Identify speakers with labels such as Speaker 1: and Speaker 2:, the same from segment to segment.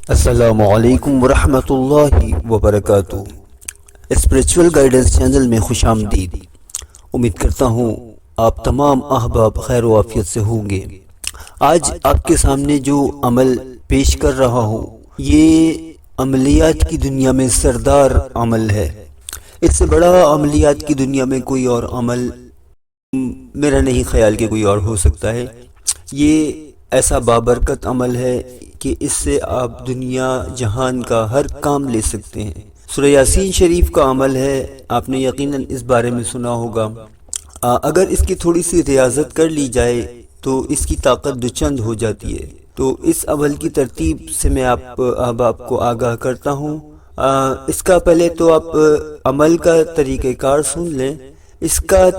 Speaker 1: السلام علیکم ورحمۃ اللہ وبرکاتہ۔ اسپریچول گائیڈنس چینل میں خوش آمدید۔ امید کرتا ہوں آپ تمام احباب خیر و عافیت سے ہوں گے۔ آج آپ کے سامنے جو عمل پیش کر رہا ہوں یہ عملیات کی دنیا میں سردار عمل ہے۔ اس سے بڑا عملیات کی دنیا میں کوئی اور عمل میرا نہیں خیال کہ کوئی اور ہو سکتا ہے۔ یہ ایسا بابرکت عمل ہے کہ اس سے آپ دنیا جہان کا ہر کام لے سکتے ہیں۔ سورہ یاسین شریف کا عمل ہے، آپ نے یقیناً اس بارے میں سنا ہوگا۔ اگر اس کی تھوڑی سی ریاضت کر لی جائے تو اس کی طاقت دوچند ہو جاتی ہے۔ تو اس عمل کی ترتیب سے میں آپ کو آگاہ کرتا ہوں۔ اس کا پہلے تو آپ عمل کا طریقہ کار سن لیں۔ اس کا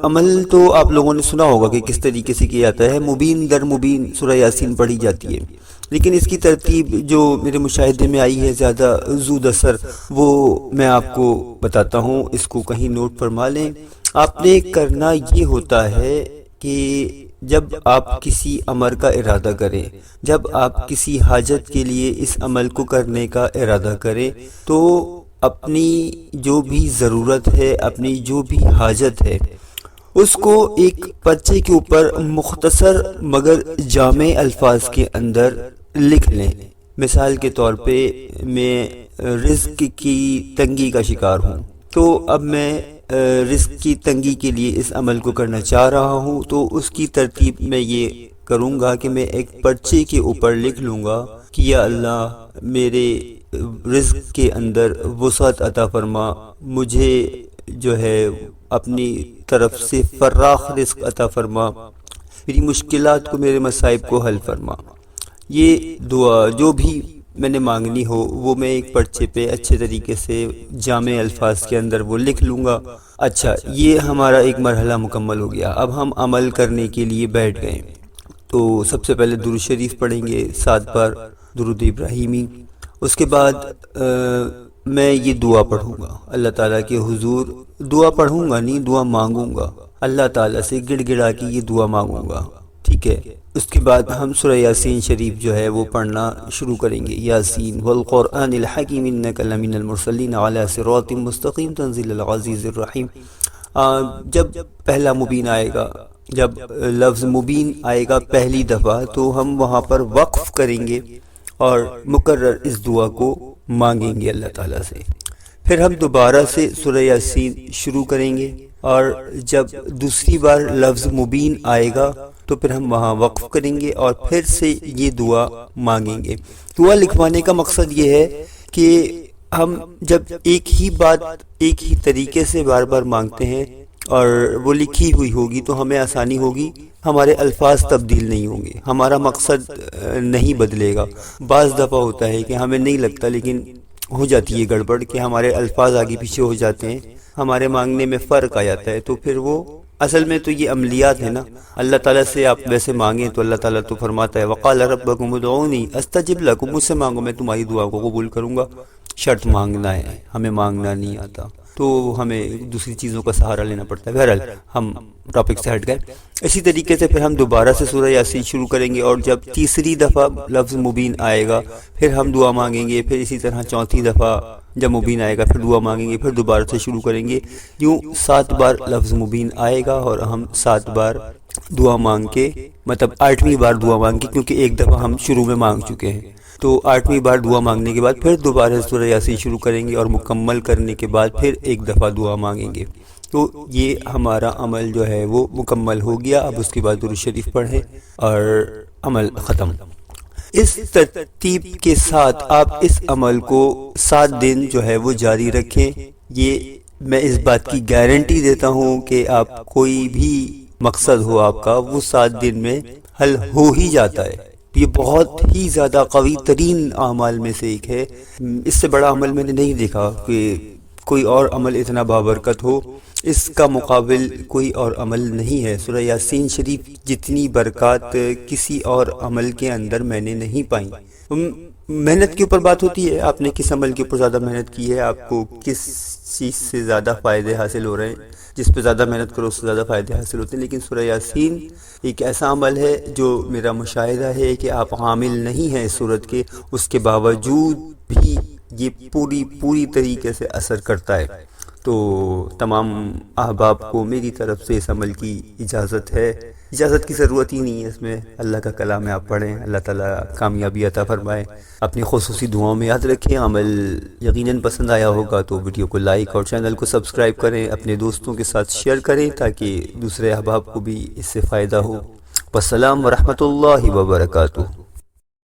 Speaker 1: عمل تو آپ لوگوں نے سنا ہوگا کہ کس طریقے سے کیا جاتا ہے۔ مبین در مبین سورہ یاسین پڑھی جاتی ہے، لیکن اس کی ترتیب جو میرے مشاہدے میں آئی ہے زیادہ زود اثر، وہ میں آپ کو بتاتا ہوں۔ اس کو کہیں نوٹ فرما لیں۔ آپ نے کرنا یہ ہوتا ہے کہ جب آپ کسی امر کا ارادہ کریں، جب آپ کسی حاجت کے لیے اس عمل کو کرنے کا ارادہ کریں، تو اپنی جو بھی ضرورت ہے، اپنی جو بھی حاجت ہے، اس کو ایک پرچے کے اوپر مختصر مگر جامع الفاظ کے اندر لکھ لیں۔ مثال کے طور پہ میں رزق کی تنگی کا شکار ہوں، تو اب میں رزق کی تنگی کے لیے اس عمل کو کرنا چاہ رہا ہوں، تو اس کی ترتیب میں یہ کروں گا کہ میں ایک پرچے کے اوپر لکھ لوں گا کہ یا اللہ میرے رزق کے اندر وسعت عطا فرما، مجھے جو ہے اپنی طرف سے فراخ رزق عطا فرما، میری مشکلات کو، میرے مصائب کو حل فرما۔ یہ دعا جو بھی میں نے مانگنی ہو وہ میں ایک پرچے پہ اچھے طریقے سے جامع الفاظ کے اندر وہ لکھ لوں گا۔ اچھا، یہ ہمارا ایک مرحلہ مکمل ہو گیا۔ اب ہم عمل کرنے کے لیے بیٹھ گئے۔ تو سب سے پہلے درود شریف پڑھیں گے 7 بار، درود ابراہیمی۔ اس کے بعد میں یہ دعا پڑھوں گا، اللہ تعالیٰ کے حضور دعا پڑھوں گا، نہیں دعا مانگوں گا، اللہ تعالیٰ سے گڑ گڑا کے یہ دعا مانگوں گا، ٹھیک ہے۔ اس کے بعد ہم سورہ یاسین شریف جو ہے وہ پڑھنا شروع کریں گے۔ یاسین والقرآن الحکیم انک لمن المرسلین علی صراط مستقیم تنزیل العزیز الرحیم۔ جب پہلا مبین آئے گا، جب لفظ مبین آئے گا پہلی دفعہ، تو ہم وہاں پر وقف کریں گے اور مقرر اس دعا کو مانگیں گے اللہ تعالیٰ سے۔ پھر ہم دوبارہ سے سورہ یاسین شروع کریں گے، اور جب دوسری بار لفظ مبین آئے گا تو پھر ہم وہاں وقف کریں گے اور پھر سے یہ دعا مانگیں گے۔ دعا لکھوانے کا مقصد یہ ہے کہ ہم جب ایک ہی بات ایک ہی طریقے سے بار بار مانگتے ہیں اور وہ لکھی ہوئی ہوگی تو ہمیں آسانی ہوگی، ہمارے الفاظ تبدیل نہیں ہوں گے، ہمارا مقصد نہیں بدلے گا۔ بعض دفعہ ہوتا ہے کہ ہمیں نہیں لگتا لیکن ہو جاتی ہے گڑبڑ کہ ہمارے الفاظ آگے پیچھے ہو جاتے ہیں، ہمارے مانگنے میں فرق آ جاتا ہے۔ تو پھر وہ اصل میں تو یہ عملیات ہے نا، اللہ تعالیٰ سے آپ ویسے مانگیں تو اللہ تعالیٰ تو فرماتا ہے وَقَالَ رَبَّكُمُ ادْعُونِي أَسْتَجِبْ لَكُمْ، مجھ سے مانگو میں تمہاری دعا کو قبول کروں گا۔ شرط مانگنا ہے، ہمیں مانگنا نہیں آتا تو ہمیں دوسری چیزوں کا سہارا لینا پڑتا ہے۔ بہرحال ہم ٹاپک سے ہٹ گئے۔ اسی طریقے سے پھر ہم دوبارہ سے سورہ یاسین شروع کریں گے، اور جب تیسری دفعہ لفظ مبین آئے گا پھر ہم دعا مانگیں گے، پھر اسی طرح چوتھی دفعہ جب مبین آئے گا پھر دعا مانگیں گے، پھر دوبارہ سے شروع کریں گے۔ یوں 7 بار لفظ مبین آئے گا اور ہم 7 بار دعا مانگ کے، مطلب 8ویں بار دعا مانگ کے، کیونکہ ایک دفعہ ہم شروع میں مانگ چکے ہیں، تو 8ویں بار دعا مانگنے کے بعد پھر دوبارہ سورہ یاسین شروع کریں گے، اور مکمل کرنے کے بعد پھر ایک دفعہ دعا مانگیں گے۔ تو یہ ہمارا عمل جو ہے وہ مکمل ہو گیا۔ اب اس کے بعد درود شریف پڑھیں اور عمل ختم۔ اس ترتیب کے ساتھ آپ اس عمل کو 7 دن جو ہے وہ جاری رکھیں۔ یہ میں اس بات کی گارنٹی دیتا ہوں کہ آپ کوئی بھی مقصد ہو آپ کا، وہ 7 دن میں حل ہو ہی جاتا ہے۔ یہ بہت ہی زیادہ قوی ترین اعمال میں سے ایک ہے۔ اس سے بڑا عمل میں نے نہیں دیکھا کہ کوئی اور عمل اتنا بابرکت ہو، اس کا مقابل کوئی اور عمل نہیں ہے۔ سورہ یاسین شریف جتنی برکات کسی اور عمل کے اندر میں نے نہیں پائی۔ محنت کے اوپر بات ہوتی ہے، آپ نے کس عمل کے اوپر زیادہ محنت کی ہے، آپ کو کس چیز سے زیادہ فائدے حاصل ہو رہے ہیں۔ جس پہ زیادہ محنت کرو اس سے زیادہ فائدے حاصل ہوتے ہیں، لیکن سورہ یاسین ایک ایسا عمل ہے جو میرا مشاہدہ ہے کہ آپ عامل نہیں ہیں اس سورت کے، اس کے باوجود بھی یہ پوری طریقے سے اثر کرتا ہے۔ تو تمام احباب کو میری طرف سے اس عمل کی اجازت ہے، اجازت کی ضرورت ہی نہیں ہے، اس میں اللہ کا کلام ہے، آپ پڑھیں، اللہ تعالیٰ کامیابی عطا فرمائے۔ اپنی خصوصی دعاؤں میں یاد رکھیں، عمل یقیناً پسند آیا ہوگا تو ویڈیو کو لائک اور چینل کو سبسکرائب کریں، اپنے دوستوں کے ساتھ شیئر کریں تاکہ دوسرے احباب کو بھی اس سے فائدہ ہو۔ والسلام ورحمۃ اللہ وبرکاتہ۔